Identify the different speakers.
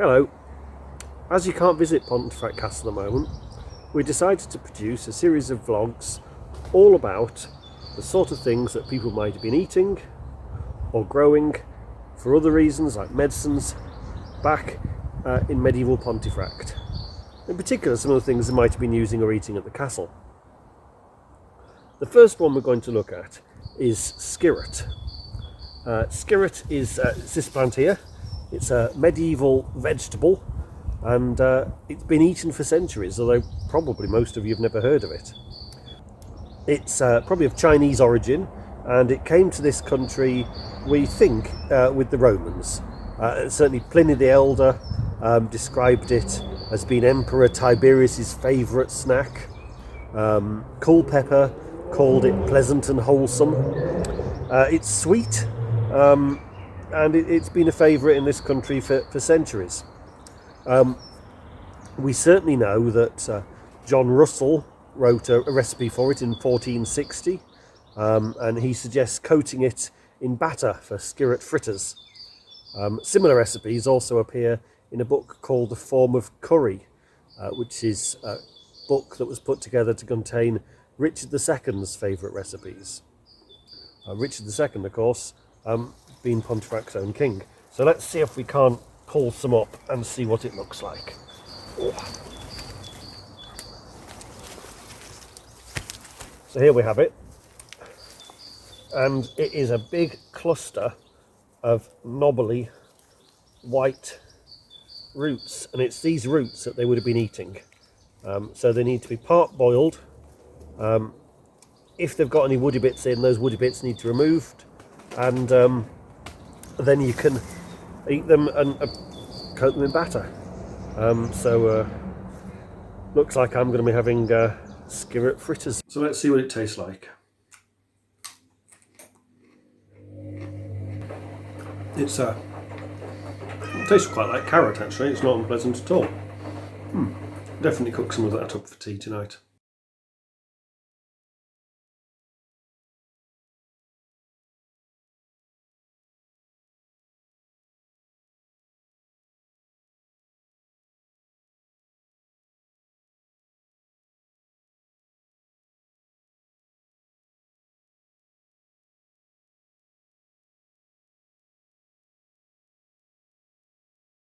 Speaker 1: Hello. As you can't visit Pontefract Castle at the moment, we decided to produce a series of vlogs all about the sort of things that people might have been eating or growing for other reasons like medicines back in medieval Pontefract. In particular, some of the things they might have been using or eating at the castle. The first one we're going to look at is skirret. Skirret is it's this plant here. It's a medieval vegetable and it's been eaten for centuries, although probably most of you have never heard of it. It's probably of Chinese origin, and it came to this country, we think, with the Romans. Certainly Pliny the Elder described it as being Emperor Tiberius's favourite snack. Culpeper called it pleasant and wholesome. It's sweet, and it's been a favourite in this country for centuries. We certainly know that John Russell wrote a recipe for it in 1460, and he suggests coating it in batter for skirret fritters. Similar recipes also appear in a book called The Form of Curry, which is a book that was put together to contain Richard II's favourite recipes. Richard II, of course, being Pontefract's own king. So let's see if we can't pull some up and see what it looks like. Oh. So here we have it, and it is a big cluster of knobbly white roots, and it's these roots that they would have been eating. So they need to be part boiled. If they've got any woody bits in, those woody bits need to be removed, and then you can eat them and coat them in batter. Looks like I'm going to be having skirret fritters. So let's see what it tastes like. It tastes quite like carrot actually. It's not unpleasant at all. Definitely cook some of that up for tea tonight.